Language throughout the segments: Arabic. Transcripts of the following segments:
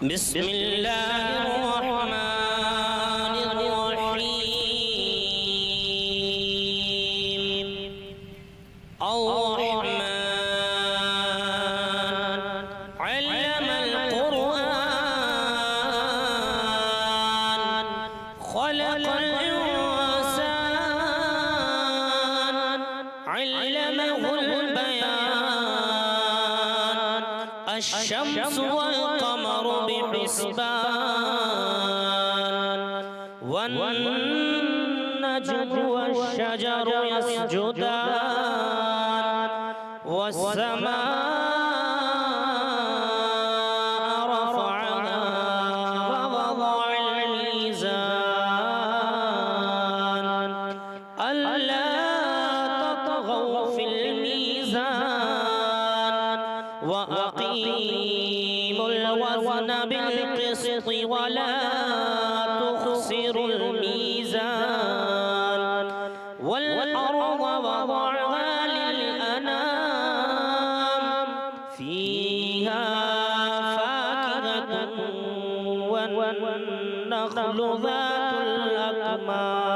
بسم الله الرحمن الرحيم. الرحمن علم القرآن خلق الإنسان علمه البيان. الشمس والقمر بحسبان والنجم والشجر يسجدان والسماء رفعها ووضع الميزان ألا تطغوا في الميزان وأقيموا الوزن بالقسط ولا تخسروا الميزان والأرض وضعها للأنام فيها فاكهة والنخل ذات الأكمام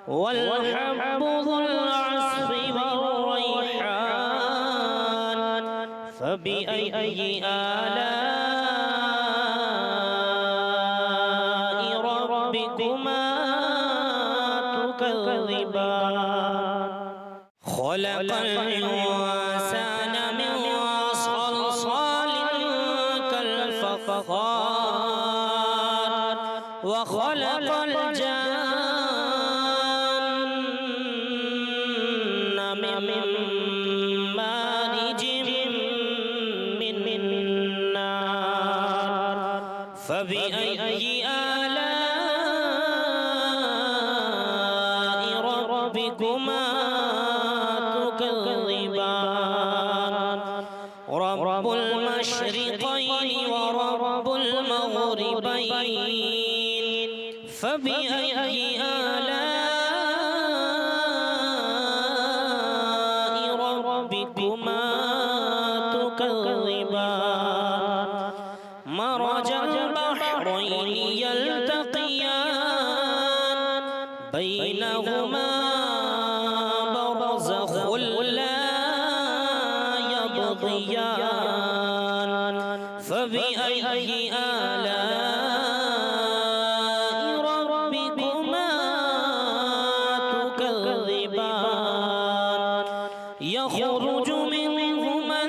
والحب ذو العصف والريحان فبأي آلاء ربكما تكذبان. خلق الإنسان من صلصال كالفخار وخلق الجن من مارج من نار فبأي آلاء ربكما تكذبان. رب المشرقين ورب المغربين فبأي آلاء ربكما تكذبان. مرج البحرين يلتقيان بينهما برزخ لا يبغيان فبأي آلاء ربكما تكذبان. يخرج منهما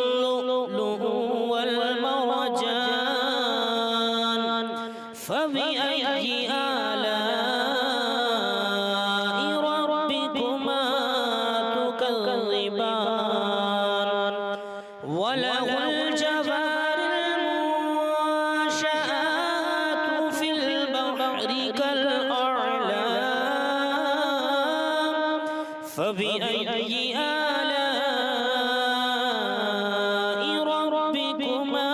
اللؤلؤ والمرجان فبأي آلاء ربكما تكذبان. وله الجوار المنشآت في البحر كالأعلام فبأي آلاء ربكما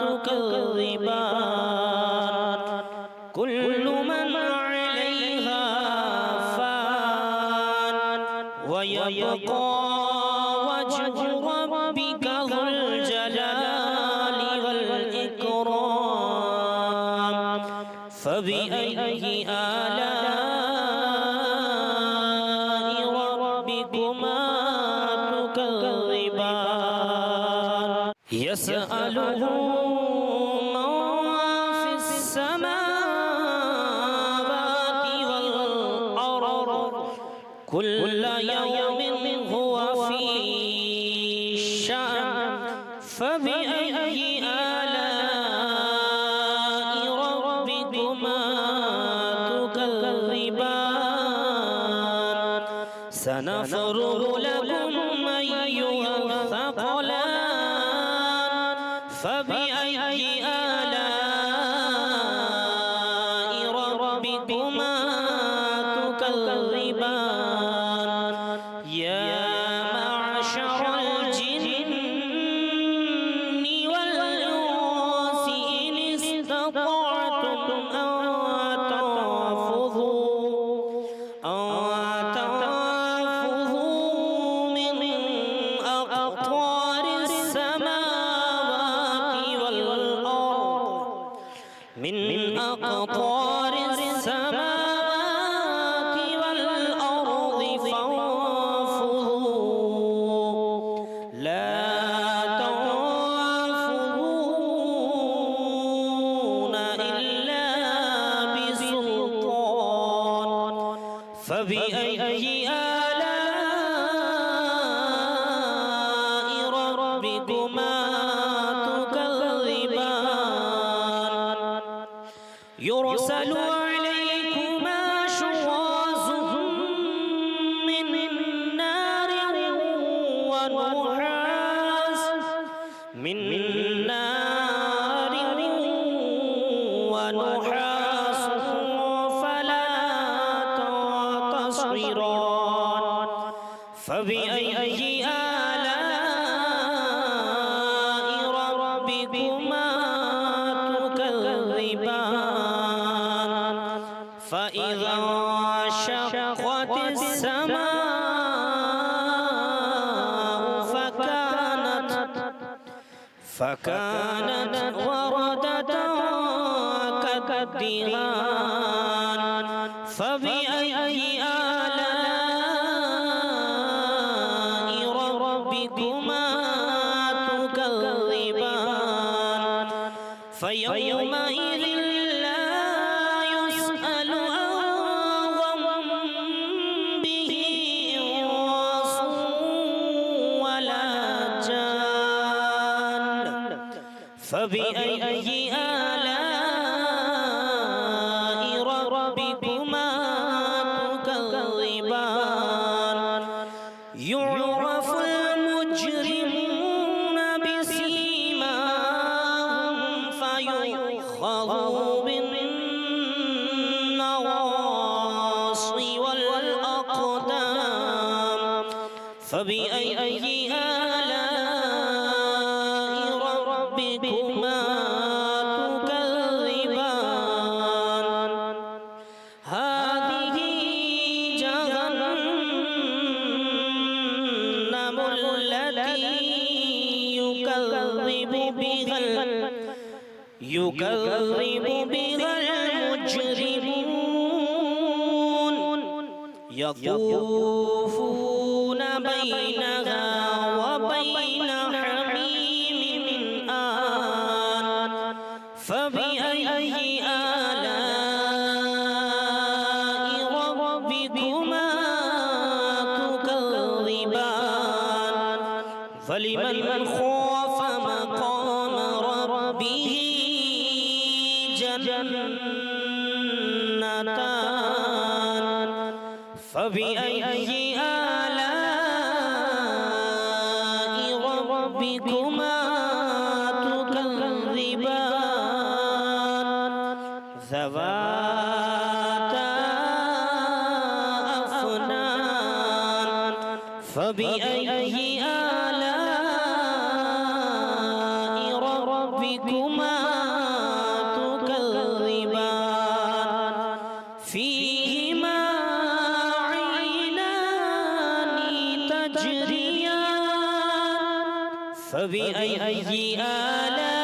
تكذبان. كل من عليها فان ويبقى وجه ربك ذو الجلال والإكرام فبأي آلاء ربكما تكذبان. يسأله من في السماوات والأرض كل يوم هو في شأن فبأي آلاء ربكما تكذبان. سنفرغ لكم أيها الثقلان فبأي آلاء ربكما تكذبان. يا معشر الجن والإنس إن استطعتم أن تنفذوا من أقطار السماوات من أقطار السماوات والأرض فانفذوا لا تنفذون إلا بسلطان فبأي آلاء ربكما تكذبان يرسل عليكما شواظ من نار ونحاس فلا تنتصران فبأي آلاء ربكما تكذبان فإذا انشقت السماء فكانت وردة كالدهان فبأي آلاء ربكما تكذبان فيومئذ لا يسأل عن ذنبه إنس ولا جان فبأي آلاء ربكما تكذبان يعرف المجرمون بسيماهم فيؤخذ بالنواصي والأقدام فبأي آلاء ربكما تكذبان هذه جهنم التي يكذب بها المجرمون يطوفون بينها وبين حميم آن فبأي آلاء ربكما تكذبان فلمن خاف مقام ربه جنتان فبأي آلاء ربكما تكذبان ذواتا أفنان فبأي آلاء ربكما تكذبان فيهما عينان تجريان فبأي آلاء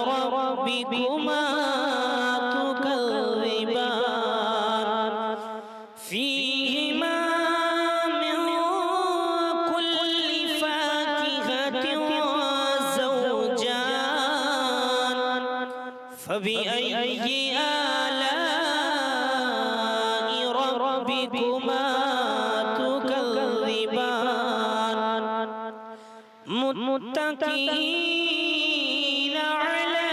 ربكما تكذبان فيهما من كل فاكهة زوجان فبأي آلاء ربكما تكذبان متكئين على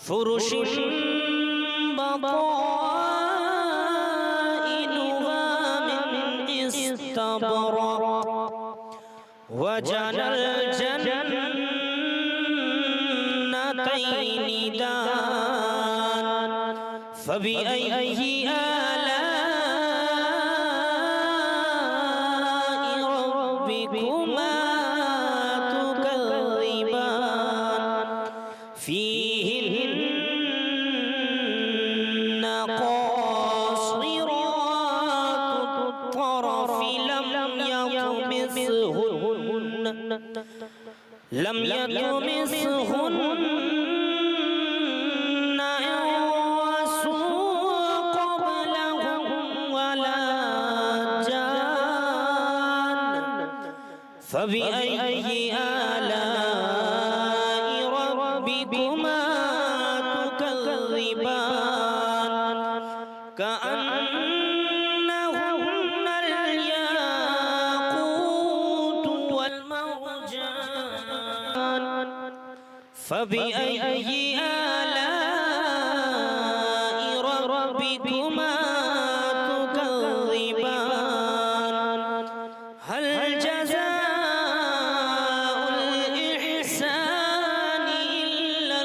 فرش بطائنها من استبرق وجنى الجنتين دان فبأي آلاء ربكما تكذبان فيهن قاصرات الطرف لم لم يطمثهن إنس قبلهم ولا جان فبأي آلاء ربكما تكذبان كأنهن الياقوت والمرجان فبأي آلاء ربكما تكذبان هل جزاء الإحسان إلا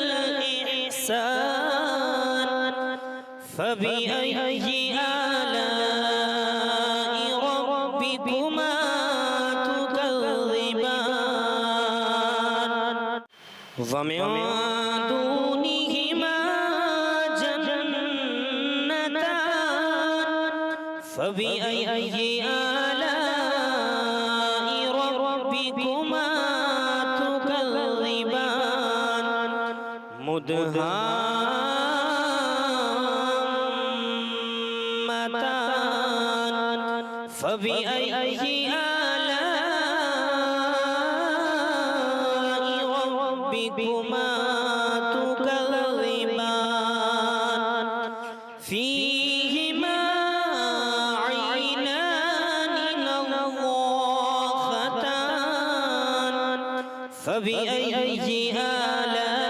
الإحسان فبأي آلاء ربكما تكذبان ومن دونهما جنتان فبأي آلاء ربكما تكذبان مدهامتان فبأي آلاء ربكما تكذبان فيهما عينان نضاختان فبأي آلاء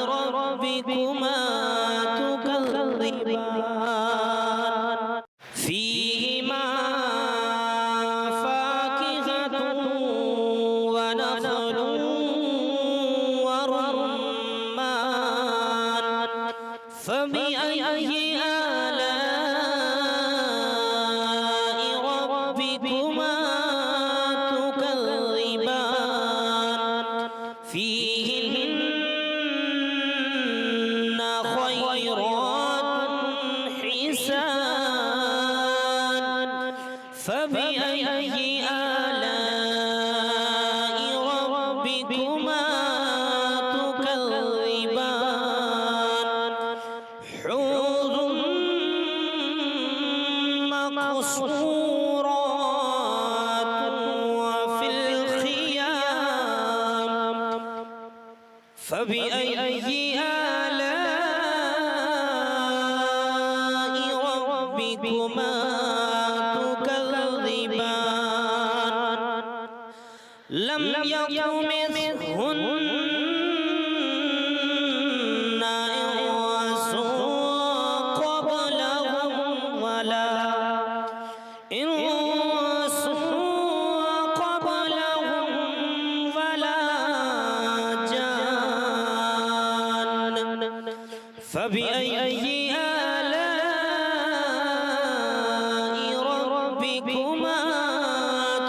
ربكما تكذبان فيهما فاكهة ونخل ورمان فبأي آلاء ربكما تكذبان فيهن خيرات حسان فبأي آلاء ربكما تكذبان حور مقصورات وفي الخيام فبأي آلاء ربكما تكذبان لم يطمثهن إنس قبلهم ولا جان فبأي آلاء ربكما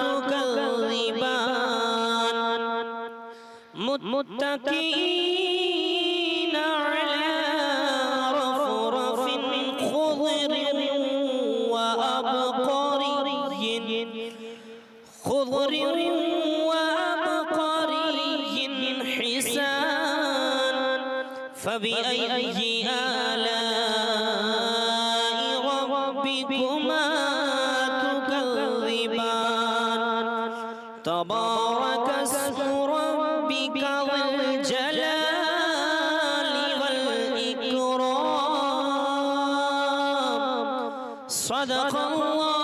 تكذبان متكئين على رفرف خضر وأبقري حسان فبأي آلاء ربكما تكذبان تبارك اسم ربك ذي الجلال والإكرام صدق الله